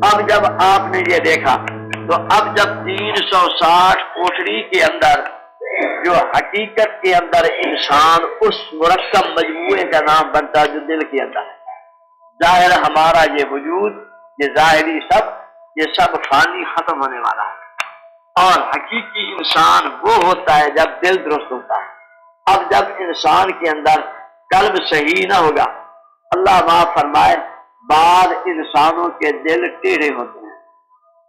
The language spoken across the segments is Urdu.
اب جب آپ نے یہ دیکھا تو اب جب 360 کوٹڑی کے اندر جو حقیقت کے اندر انسان اس مرکب مجموعے کا نام بنتا ہے جو دل کے اندر ہے، ظاہر ہمارا یہ وجود، یہ ظاہری یہ سب فانی ختم ہونے والا ہے، اور حقیقی انسان وہ ہوتا ہے جب دل درست ہوتا ہے۔ اب جب انسان کے اندر قلب صحیح نہ ہوگا، اللہ معاف فرمائے، بعض انسانوں کے دل ٹیڑھے ہوتے ہیں،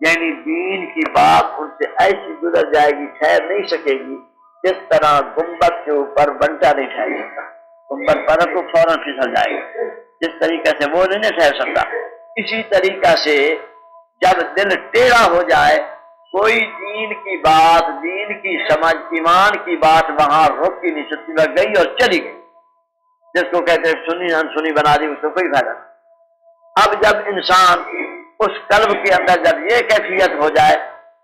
یعنی دین کی بات ان سے ایسی گزر جائے گی، ٹھہر نہیں سکے گی، جس طرح گنبد کے اوپر بنٹا نہیں ٹھہر سکتا، گنبد پر تو فوراً پھسل جائے گا، جس طریقے سے وہ نہیں ٹھہر سکتا۔ اسی طریقہ سے جب دل ٹیڑھا ہو جائے، کوئی دین کی بات، دین کی سمجھ، ایمان کی بات وہاں رک کی نہیں سکتی، وہ گئی اور چلی گئی، جس کو کہتے ہیں سنی انسنی بنا دی، اس کو کوئی فائدہ نہیں۔ اب جب انسان اس قلب کے اندر جب یہ کیفیت ہو جائے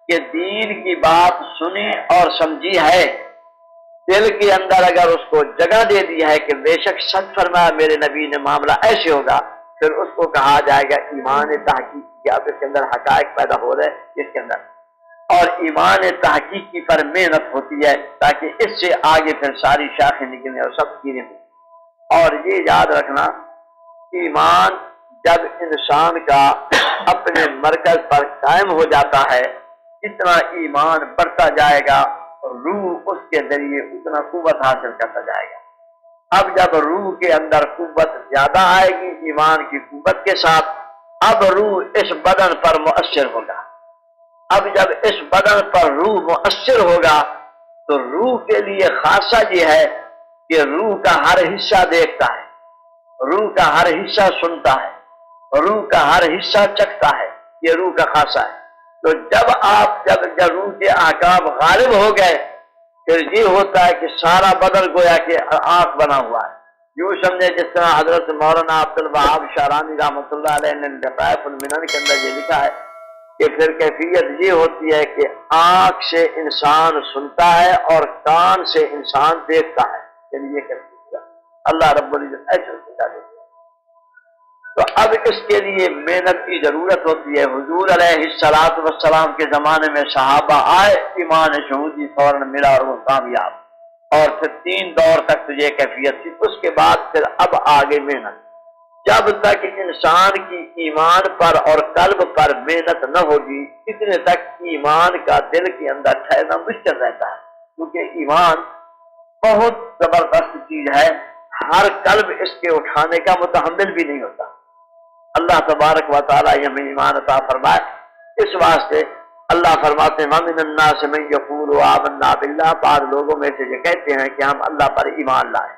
کہ دین کی بات سنی اور سمجھی ہے، دل کے اندر اگر اس کو جگہ دے دی ہے کہ بے شک سچ فرمایا میرے نبی نے، معاملہ ایسے ہوگا، پھر اس کو کہا جائے گا ایمان تحقیق کیا، اس کے اندر حقائق پیدا ہو رہے اس کے اندر، اور ایمان تحقیقی پر محنت ہوتی ہے تاکہ اس سے آگے پھر ساری شاخیں نکلیں اور سب چیزیں ہوں۔ اور یہ یاد رکھنا، ایمان جب انسان کا اپنے مرکز پر قائم ہو جاتا ہے، جتنا ایمان بڑھتا جائے گا روح اس کے ذریعے اتنا قوت حاصل کرتا جائے گا۔ اب جب روح کے اندر قوت زیادہ آئے گی ایمان کی قوت کے ساتھ، اب روح اس بدن پر مؤثر ہوگا۔ اب جب اس بدن پر روح مؤثر ہوگا تو روح کے لیے خاصہ یہ ہے کہ روح کا ہر حصہ دیکھتا ہے، روح کا ہر حصہ سنتا ہے، روح کا ہر حصہ چکھتا ہے، یہ روح کا خاصہ ہے۔ تو جب روح کے احکام غالب ہو گئے، پھر یہ ہوتا ہے کہ سارا بدن گویا کہ آنکھ بنا ہوا ہے۔ یوں سمجھے جس طرح حضرت مولانا عبد الوہاب شعرانی رحمۃ اللہ علیہ نے لطائف المنن کے اندر یہ لکھا ہے کہ پھر کیفیت یہ ہوتی ہے کہ آنکھ سے انسان سنتا ہے اور کان سے انسان دیکھتا ہے، یعنی یہ کیفیت ہے۔ اللہ رب العزت ایسے سکھا دیتا ہے۔ تو اب اس کے لیے محنت کی ضرورت ہوتی ہے۔ حضور علیہ الصلوۃ والسلام کے زمانے میں صحابہ آئے، ایمان شہودی فوراً ملا اور وہ کامیاب، اور پھر 3 دور تک تو یہ کیفیت تھی۔ اس کے بعد پھر اب آگے محنت، جب تک انسان کی ایمان پر اور قلب پر محنت نہ ہوگی، اتنے تک ایمان کا دل کے اندر ٹھہرنا مشکل رہتا ہے، کیونکہ ایمان بہت زبردست چیز ہے، ہر قلب اس کے اٹھانے کا متحمل بھی نہیں ہوتا۔ اللہ تبارک و تعالیٰ یہ ہمیں ایمان عطا فرمائے۔ اس واسطے اللہ فرماتے ہیں وَمِنَ النَّاسِ مَن يَقُولُ آمَنَّا بِاللَّهِ، بعض لوگوں میں سے یہ کہتے ہیں کہ ہم اللہ پر ایمان لائے،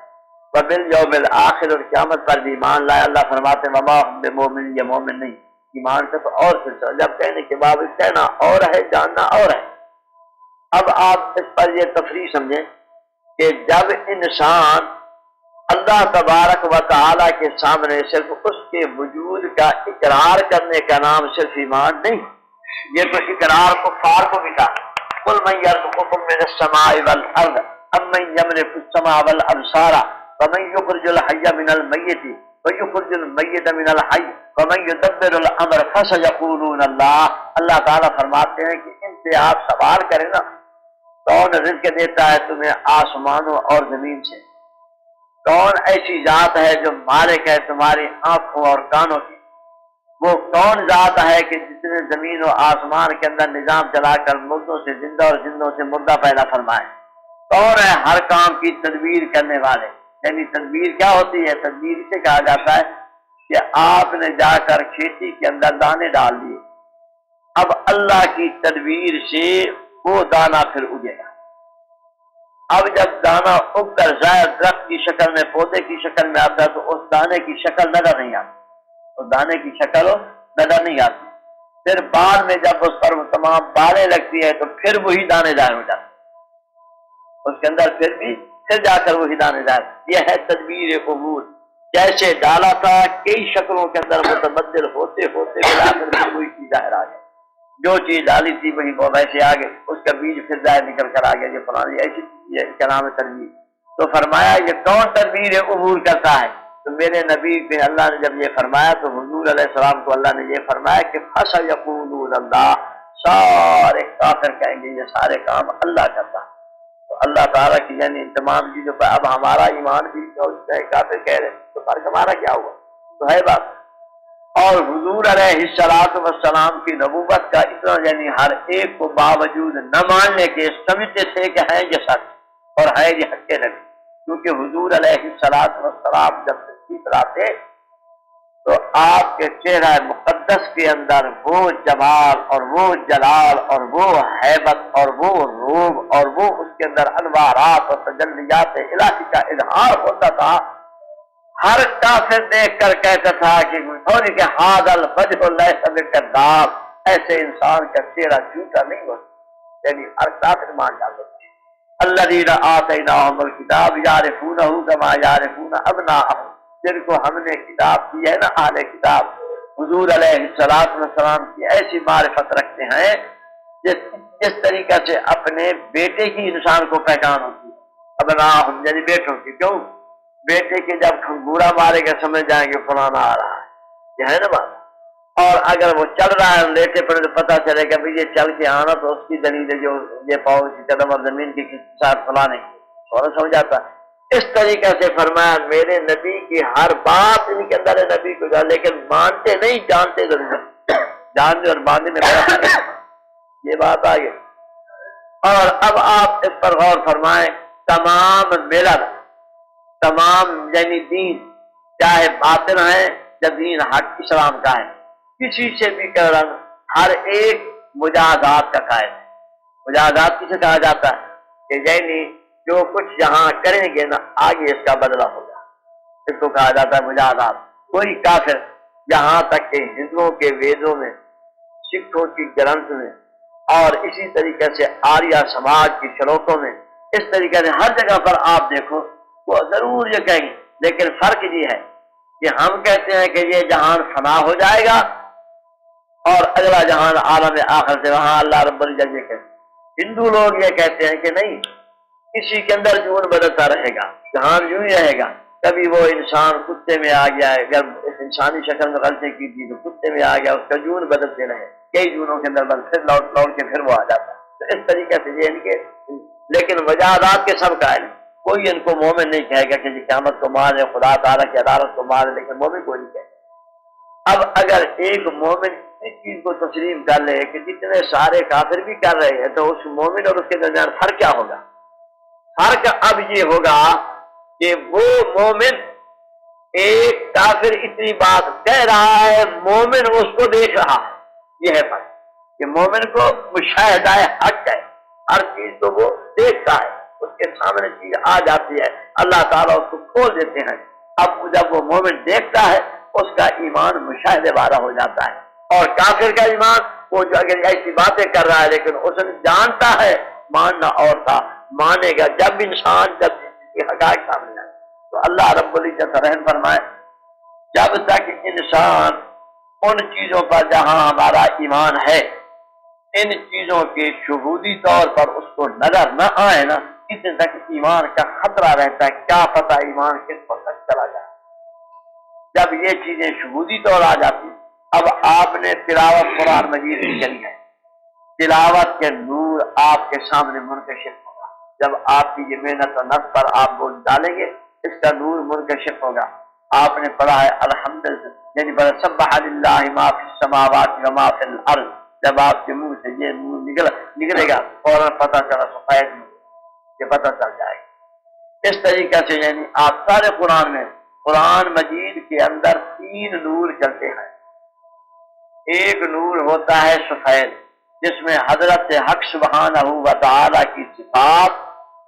وَبِالْيَوْمِ الْآخِرِ، اور قیامت پر بھی ایمان لائے۔ اللہ فرماتے ہیں وَمَا هُم بِمُؤْمِنِينَ، یہ مومن نہیں۔ ایمان سے تو اور سلسلہ، جب کہنے کے باوجود کہنا اور ہے، جاننا اور ہے۔ اب آپ اس پر یہ تفریح سمجھیں کہ جب انسان اللہ تبارک و تعالیٰ کے سامنے صرف اس کے وجود کا اقرار کرنے کا نام صرف ایمان نہیں، یہ تو اقرار کفار کو ملا۔ قُلْ مَن يَرْزُقُكُم مِّنَ السَّمَاءِ وَالْأَرْضِ أَمَّن يَمْلِكُ السَّمْعَ وَالْأَبْصَارَ وَمَن يُخْرِجُ الْحَيَّ مِنَ الْمَيِّتِ وَيُخْرِجُ الْمَيِّتَ مِنَ الْحَيِّ وَمَن يُدَبِّرُ الْأَمْرَ فَسَيَقُولُونَ اللَّهُ۔ اللہ تعالیٰ فرماتے ہیں کہ ان سے آپ سوال کریں نا، کون رزق دیتا ہے تمہیں آسمانوں اور زمین سے؟ کون ایسی ذات ہے جو مالک ہے تمہاری آنکھوں اور کانوں کی؟ وہ کون ذات ہے کہ جس نے زمین و آسمان کے اندر نظام چلا کر مردوں سے زندہ اور زندوں سے مردہ پیدا فرمائے؟ کون ہے ہر کام کی تدبیر کرنے والے؟ یعنی تدبیر کیا ہوتی ہے؟ تدبیر اسے کہا جاتا ہے کہ آپ نے جا کر کھیتی کے اندر دانے ڈال دیے، اب اللہ کی تدبیر سے وہ دانہ پھر اگے گا۔ اب جب دانہ اگ کر ظاہر درخت کی شکل میں، پودے کی شکل میں آتا ہے تو اس دانے کی شکل نظر نہیں آتی، اس دانے کی شکل نظر نہیں آتی۔ پھر بعد میں جب اس پر تمام بالیں لگتی ہے تو پھر وہی دانے ظاہر ہو جاتے ہیں، اس کے اندر پھر جا کر وہی دانے ظاہر۔ یہ ہے تدبیر امور، جیسے ڈالا تھا کئی شکلوں کے اندر متبدل ہوتے ہوتے ملا کر وہی چیز ظاہر آ گئی، جو چیز ڈالی تھی وہی ویسے آگے، اس کا بیج پھر ظاہر نکل کر آ گیا۔ یہ پرانی ایسی چیز ہے، اس کا نام ہے تدبیر۔ تو فرمایا یہ کون تدبیر امور کرتا ہے؟ تو میرے نبی پہ اللہ نے جب یہ فرمایا تو حضور علیہ السلام کو اللہ نے یہ فرمایا کہ فَسَيَقُولُونَ اللَّهُ، سارے کافر کہیں گے یہ سارے کام اللہ کرتا ہے۔ تو اللہ تعالیٰ کی یعنی ان تمام چیزوں پر اب ہمارا ایمان بھی کافر کہہ رہے ہیں تو فرق ہمارا کیا ہوا؟ تو ہے بات۔ اور حضور علیہ السلام کی نبوت کا اتنا یعنی ہر ایک کو باوجود نہ ماننے کے سمجھتے تھے کہ ہے یہ سچ اور ہے یہ حق نبی، کیونکہ حضور علیہ السلام جب تشریف لاتے تو آپ کے چہرہ مقدس کے اندر وہ جمال اور وہ جلال اور وہ ہیبت اور وہ روب اور وہ اس کے اندر انوارات اور تجلیات الہی کا اظہار ہوتا تھا۔ ہر کافر دیکھ کر کہتا تھا کہ حاضل وجہ لیس بکذاب، ایسے انسان کا چہرہ جھوٹا نہیں ہوتا، یعنی ہر کافر مان جاتا تھا۔ الذین آتیناہم الکتاب یعرفونہ کما یعرفون ابناءہم، جن کو ہم نے کتاب دی ہے نا، اہل کتاب حضور علیہ السلام کی ایسی معرفت رکھتے ہیں جس طریقہ سے اپنے بیٹے کی انسان کو پہچان ہوتی ہے، ابناءہم یعنی بیٹوں کی۔ کیوں؟ بیٹے کے جب کھنگورا مارے گا سمجھ جائیں گے فلانا آ رہا ہے، یہ ہے نا بات۔ اور اگر وہ چل رہا ہے لیٹے پڑے تو پتہ چلے گا بھائی یہ چل کے آنا تو اس کی دلیل جو یہ پاؤں کی قدم اور زمین کی ساتھ فلانے اور سمجھ آتا ہے۔ اس طریقے سے فرمایا میرے نبی کی ہر بات ان کے اندر ہے نبی کو، لیکن مانتے نہیں، جانتے ضرور، جانتے اور ماننے میں بڑا فرق ہے۔ یہ بات آگے۔ اور اب آپ اس پر غور فرمائیں، تمام ملل، تمام یعنی دین چاہے باطن ہے یا دین حق اسلام کا ہے، کسی سے بھی کرن ہر ایک مجازات کا قائم ہے۔ مجازات کسے کہا جاتا ہے؟ کہ یعنی جو کچھ یہاں کریں گے نا آگے اس کا بدلہ ہوگا، اس کو کہا جاتا ہے مجازات۔ کوئی کافر یہاں تک کہ ہندوؤں کے ویدوں میں، سکھوں کی گرنتھ میں اور اسی طریقے سے آریہ سماج کی شلوکوں میں، اس طریقے سے ہر جگہ پر آپ دیکھو وہ ضرور یہ کہیں گے، لیکن فرق یہ ہے کہ ہم کہتے ہیں کہ یہ جہان فنا ہو جائے گا اور اگلا جہان عالم آخر سے وہاں اللہ رب العزت یہ کہتے ہیں۔ ہندو لوگ یہ کہتے ہیں کہ نہیں، کسی کے اندر جون بدلتا رہے گا، جہان یوں ہی رہے گا، کبھی وہ انسان کتے میں آ گیا ہے، اگر انسانی شکل میں غلطی کی تھی تو کتے میں آ گیا، اس کا جون بدلتے رہے، کئی جونوں کے اندر پھر لوٹ کے پھر وہ آ جاتا ہے۔ تو اس طریقے سے یہ ان کے، لیکن وجادات کے سب قائل، کوئی ان کو مومن نہیں کہے گا کہ جی قیامت کو مانے، خدا تعالیٰ کی عدالت کو مانے، لیکن مومن کوئی نہیں کہے گا۔ اب اگر ایک مومن اس چیز کو تسلیم کر لے کہ جتنے سارے کافر بھی کر رہے ہیں تو اس مومن اور اس کے درمیان فرق کیا ہوگا؟ فرق اب یہ ہوگا کہ وہ مومن، ایک کافر اتنی بات کہہ رہا ہے، مومن اس کو دیکھ رہا ہے، یہ ہے فرق کہ مومن کو مشاہدہ حق ہے، ہر چیز کو وہ دیکھتا ہے، اس کے سامنے چیز آ جاتی ہے، اللہ تعالیٰ اس کو کھول دیتے ہیں۔ اب جب وہ مومن دیکھتا ہے اس کا ایمان مشاہدے والا ہو جاتا ہے، اور کافر کا ایمان وہ جو اگر ایسی باتیں کر رہا ہے لیکن اس نے جانتا ہے، ماننا اور تھا، مانے گا جب انسان جب کی حقائق سامنے آئے۔ تو اللہ رب العزت رحم فرمائے، جب تک انسان ان چیزوں پر جہاں ہمارا ایمان ہے، ان چیزوں کے شہودی طور پر اس کو نظر نہ آئے نا، اتنے تک ایمان کا خطرہ رہتا ہے، کیا پتہ ایمان کس پر تک چلا جائے۔ جب یہ چیزیں شہودی طور آ جاتی، اب آپ نے تلاوت قرآن مجید کی کری ہے، تلاوت کے نور آپ کے سامنے منکشف ہوگا، جب آپ کی یہ محنت و نفس پر آپ بول ڈالیں گے اس کا نور منکشف ہوگا۔ آپ نے پڑھا ہے الحمدللہ، یعنی بڑا سبح للہ ما فی السماوات و ما فی الارض، جب آپ کے منہ سے یہ نور نکلے گا فوراً پتہ چلا سفید میں یہ پتہ چل جائے گا۔ اس طریقے سے یعنی آپ سارے قرآن میں، قرآن مجید کے اندر 3 نور چلتے ہیں۔ ایک نور ہوتا ہے سفید، جس میں حضرت حق سبحانہ و تعالی کی صفات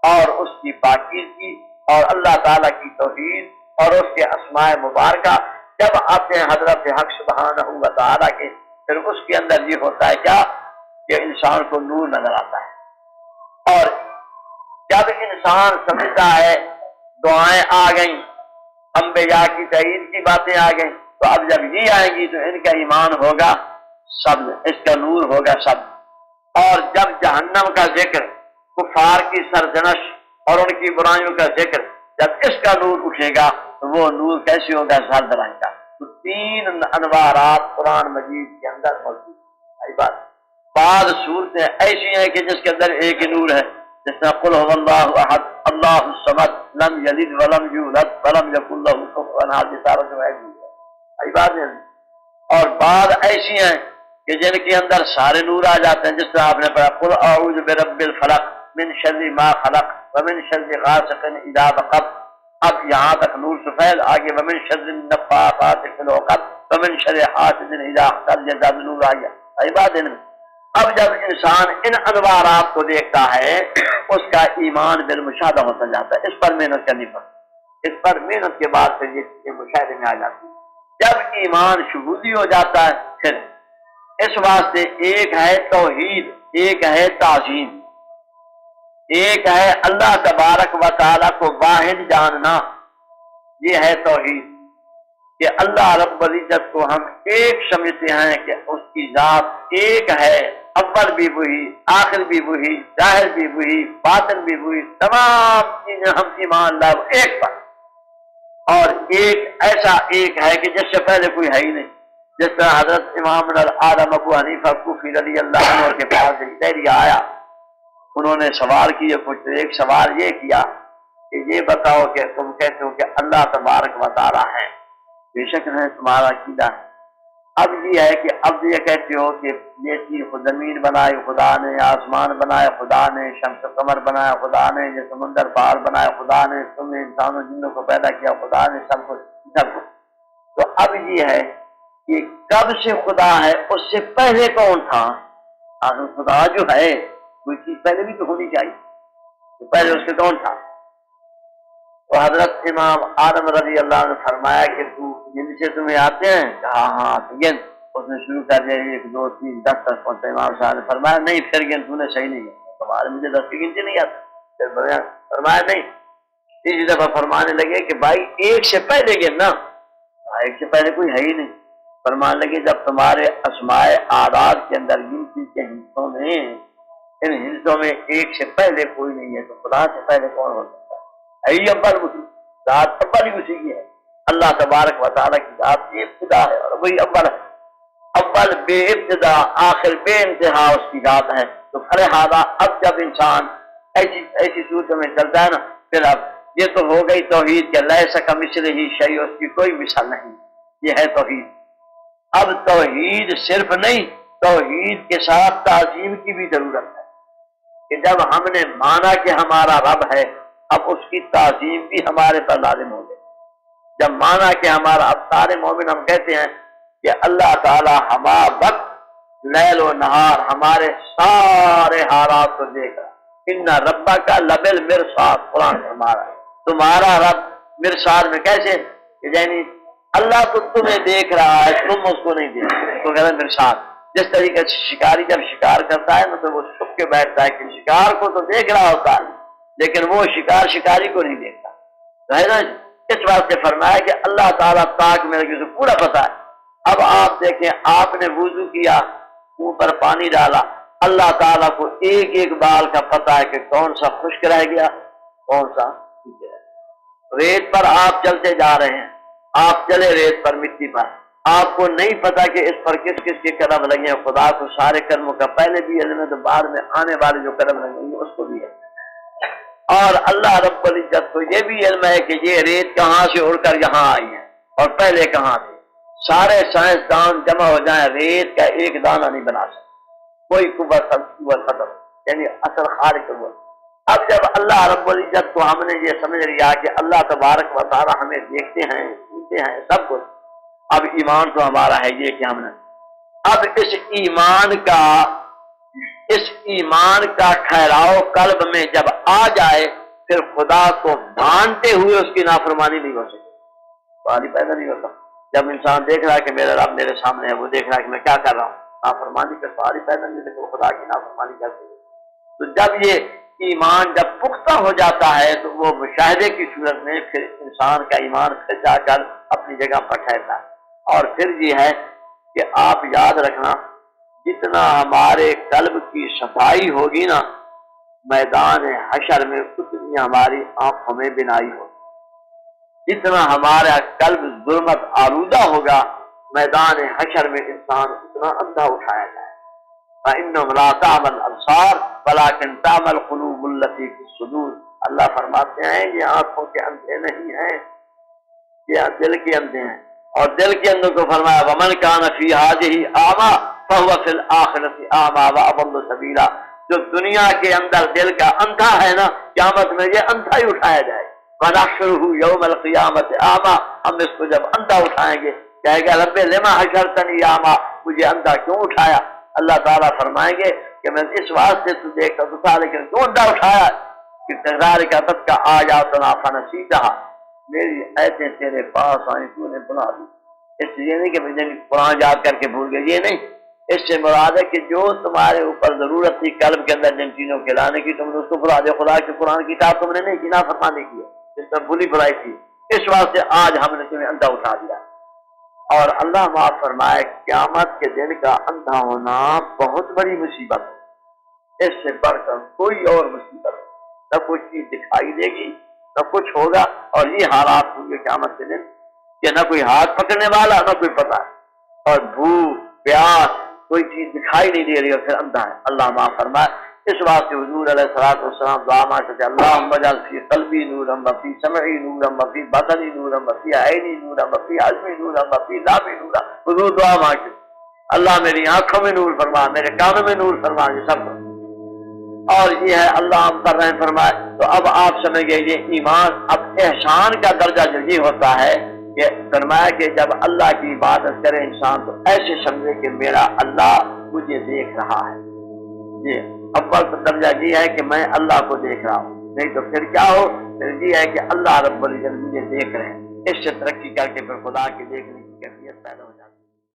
اور اس کی پاکیزگی اور اللہ تعالی کی توحید اور اس کے اسماء مبارکہ جب آتے ہیں حضرت حق سبحانہ و تعالی کے، پھر اس کے اندر یہ ہوتا ہے کیا کہ انسان کو نور نظر آتا ہے۔ اور جب انسان سمجھتا ہے دعائیں آ گئیں، انبیاء کی تعید کی باتیں آ گئیں، تو اب جب یہ آئیں گی تو ان کا ایمان ہوگا سب، اس کا نور ہوگا سب۔ اور جب جہنم کا ذکر، کفار کی سرزنش اور ان کی برائیوں کا ذکر، جب اس کا نور اٹھے گا تو وہ نور کیسے ہوگا؟ زرد رنگ کا۔ تو تین انوارات قرآن مجید کے اندر موجود ہیں۔ بعض صورتیں ایسی ہیں کہ جس کے اندر ایک ہی نور ہے، جس طرح قل هو اللہ احد اللہ الصمد لم یلد ولم یولد ولم یکن له کفوا احد، یہ سارا جو ہے بات ہے۔ اور بعض ایسی ہیں کہ جن کے اندر سارے نور آ جاتے ہیں، جس طرح آپ نے پڑھا قل اعوذ برب الفلق من شر ما خلق ومن شر غاسق اذا وقب۔ اب یہاں تک نور سفید، آگے ومن شر النفاثات فی العقد ومن شر حاسد اذا حسد، یہ زیادہ نور آ گیا۔ بات ہے۔ اب جب انسان ان انوارات کو دیکھتا ہے اس کا ایمان بالمشاہدہ ہوتا جاتا ہے، اس پر محنت کرنی پڑتی، اس پر محنت کے بعد پھر یہ چیزیں مشاہدے میں آ جاتی ہے۔ جب ایمان شہودی ہو جاتا ہے پھر اس واسطے ایک ہے توحید، ایک ہے تعظیم، ایک ہے اللہ تبارک و تعالیٰ کو واحد جاننا، یہ ہے توحید، کہ اللہ رب العزت کو ہم ایک سمجھتے ہیں کہ اس کی ذات ایک ہے، اول بھی وہی، آخر بھی وہی، ظاہر بھی وہی، باطن بھی وہی، تمام چیزیں ہم ایمان لائے ایک پر، اور ایک ایسا ایک ہے کہ جس سے پہلے کوئی ہے ہی نہیں۔ جس طرح حضرت امام اعظم ابو حنیفہ کوفی رضی اللہ عنہ کے پاس ایک آیا، انہوں نے سوال کیے کچھ، ایک سوال یہ کیا کہ یہ بتاؤ کہ تم کہتے ہو کہ اللہ تبارک و تعالی ہے، بے شک ہے، تمہارا عقیدہ ہے۔ اب یہ ہے کہ اب یہ کہتے ہو کہ یہ چیز زمین بنائی خدا نے، آسمان بنائے خدا نے، شمس و قمر بنایا خدا نے، یہ سمندر پہاڑ بنایا خدا نے، تم نے انسانوں جنوں کو پیدا کیا خدا نے، سب کچھ سب کچھ۔ تو اب یہ ہے کہ کب سے خدا ہے، اس سے پہلے کون تھا؟ آخر خدا جو ہے کوئی چیز پہلے بھی تو ہونی چاہیے، تو پہلے اس سے کون تھا؟ تو حضرت امام آدم رضی اللہ عنہ نے فرمایا کہ تو جن سے تمہیں آتے ہیں؟ کہا ہاں، تو گن۔ اس نے شروع کر دیا 1 2 3 10 تک پہنچا۔ امام صاحب نے فرمایا نہیں، پھر گن، تو نے صحیح نہیں ہے، تمہارے مجھے 10 کی گنتی نہیں آتی۔ پھر فرمایا نہیں، تیسری دفعہ فرمانے لگے کہ بھائی ایک سے پہلے گن نا، ایک سے پہلے کوئی ہے ہی نہیں۔ فرمانے لگے جب تمہارے اسماء اعداد کے اندر گنتی کے حصوں میں، ان حصوں میں ایک سے پہلے کوئی نہیں ہے، تو خدا سے پہلے کون ہو سکتا ہے؟ اول اسی ذات، اول ہی اسی کی ہے۔ اللہ تبارک و تعالیٰ کی ذات کی ابتدا ہے اور وہی اول ہے، اول بے ابتدا، آخر بے انتہا اس کی ذات ہے۔ تو لہٰذا اب جب انسان ایسی صورت میں چلتا ہے نا، پھر اب یہ تو ہو گئی توحید کہ لیس کمثلہ شیء، اس کی کوئی مثال نہیں، یہ ہے توحید۔ اب توحید صرف نہیں، توحید کے ساتھ تعظیم کی بھی ضرورت ہے، کہ جب ہم نے مانا کہ ہمارا رب ہے، اب اس کی تعظیم بھی ہمارے پر لازم ہو گئی۔ جب مانا کہ ہمارا، اب سارے مومن ہم کہتے ہیں کہ اللہ تعالی ہمارا وقت لیل و نہار ہمارے سارے حالات کو دیکھ رہا، ان ربا کا لبل مرصاد، قرآن ہمارا ہے، تمہارا رب مرصاد میں کیسے کہ یعنی اللہ تو تمہیں دیکھ رہا ہے، تم اس کو نہیں دیکھ رہے، تو کہتے ہیں مرصاد۔ جس طریقے سے شکاری جب شکار کرتا ہے نا تو وہ چھپ کے بیٹھتا ہے کہ شکار کو تو دیکھ رہا ہوتا ہے لیکن وہ شکار شکاری کو نہیں دیکھتا، ہے نا؟ اس واسطے فرمایا کہ اللہ تعالیٰ پاک میں سے پورا پتہ ہے۔ اب آپ دیکھیں، آپ نے وضو کیا، منہ پر پانی ڈالا، اللہ تعالیٰ کو ایک ایک بال کا پتہ ہے کہ کون سا خشک رہ گیا، کون سا ٹھیک ہے۔ ریت پر آپ چلتے جا رہے ہیں، آپ چلے ریت پر، مٹی پر، آپ کو نہیں پتا کہ اس پر کس کس کے قدم لگے ہیں، خدا کو سارے قدموں کا پہلے بھی علم ہے، تو بعد میں آنے والے جو قدم لگیں گے اس کو بھی ہے، اور اللہ رب العزت کو یہ بھی علم ہے کہ یہ ریت کہاں سے اڑ کر یہاں آئی ہے اور پہلے کہاں تھے۔ سارے سائنسدان جمع ہو جائیں، ریت کا ایک دانہ نہیں بنا سکتے، کوئی قوت ختم، یعنی اصل خارق ہوا۔ اب جب اللہ رب العزت کو ہم نے یہ سمجھ لیا کہ اللہ تبارک و تعالی ہمیں دیکھتے ہیں، سنتے ہیں، سب کچھ، اب ایمان تو ہمارا ہے یہ کہ ہم نے اب اس ایمان کا ٹھہراؤ قلب میں جب آ جائے، پھر خدا کو مانتے ہوئے اس کی نافرمانی نہیں ہو سکتی، سوال پیدا نہیں ہوتا۔ جب انسان دیکھ رہا ہے کہ میرا رب میرے سامنے ہے، وہ دیکھ رہا ہے کہ میں کیا کر رہا ہوں، نافرمانی کا سوال پیدا نہیں ہوتا، خدا کی نافرمانی کرتے ہیں۔ تو جب یہ ایمان جب پختہ ہو جاتا ہے تو وہ مشاہدے کی صورت میں پھر انسان کا ایمان پھر جا کر اپنی جگہ پر ٹھہرتا ہے۔ اور پھر یہ ہے کہ آپ یاد رکھنا، جتنا ہمارے قلب کی صفائی ہوگی نا میدان حشر میں، اتنی ہماری آنکھوں میں بینائی ہوگی۔ جتنا ہمارا قلب ظلمت آلودہ ہوگا میدان حشر میں انسان اتنا اندھا اٹھایا جائے. فإنهم لا تعمى الأبصار ولكن تعمى القلوب التي في الصدور. اللہ فرماتے ہیں یہ آنکھوں کے اندھے نہیں ہیں، یہ دل کے اندھے ہیں. اور دل کے اندھوں کو فرمایا ومن كان في هذه أعمى فهو في الآخرة أعمى وأضل سبيلا. جو دنیا کے اندر دل کا اندھا ہے نا، قیامت میں یہ اندھا ہی اٹھایا جائے. ونحشره يوم القيامة أعمى. ہم اس کو جب اندھا اٹھائیں گے کہے گا رب لما حشرتنی أعمى، مجھے اندھا کیوں اٹھایا؟ اللہ تعالیٰ فرمائیں گے کہ میں اس واسطے تو دیکھتا تھا لیکن کیوں اندھا اٹھایا کہ تکرار کا تب کا آیاتنا فنسیتھا، میری ایتیں تیرے پاس آئیں تو نے بنا دی. اس سے یہ نہیں کہ مجھے قرآن یاد کر کے بھول گئے، یہ نہیں. اس سے مراد ہے کہ جو تمہارے اوپر ضرورت تھی قلب کے اندر جن چیزوں کے لانے کی تم نے اس کو بھلا دیا. خدا کے قرآن کی کتاب تم نے نہیں کی، نافرمانی کی ہے، جس پر بھولی بھلائی تھی. اس واسطے آج ہم نے تمہیں اندھا اٹھا دیا. اور اللہ معاف فرمائے قیامت کے دن کا اندھا ہونا بہت بڑی مصیبت ہے. اس سے بڑھ کر کوئی اور مصیبت نہ کوئی چیز دکھائی دے گی نہ کچھ ہوگا. اور یہ حالات ہوں گے قیامت کے دن کہ نہ کوئی ہاتھ پکڑنے والا نہ کوئی پتہ ہے، اور بھوک پیاس کوئی چیز دکھائی نہیں دے رہی اور پھر اندھا ہے. اللہ معاف فرمائے. اس واسطے حضور علیہ الصلوۃ والسلام دعا مانگتے تھے اللہم اجعل فی قلبی نورا وفی سمعی نورا وفی بدنی نورا وفی عینی نورا وفی عظمی نورا وفی لابی نورا. حضور دعا مانگتے اللہ میری آنکھوں میں نور فرما، میرے کانوں میں نور فرما، یہ سب. اور یہ ہے اللہ ہم پر رحم فرمائے. تو اب آپ سمجھ گئے یہ ایمان. اب احسان کا درجہ جو یہ ہوتا ہے کہ فرمایا کہ جب اللہ کی عبادت کرے انسان تو ایسے سمجھے کہ میرا اللہ مجھے دیکھ رہا ہے. یہ اول درجہ یہ ہے کہ میں اللہ کو دیکھ رہا ہوں. نہیں تو پھر کیا ہو؟ پھر یہ ہے کہ اللہ رب العزت مجھے دیکھ رہے ہیں. اس سے ترقی کر کے پھر خدا کے دیکھنے کی کیفیت پیدا ہو.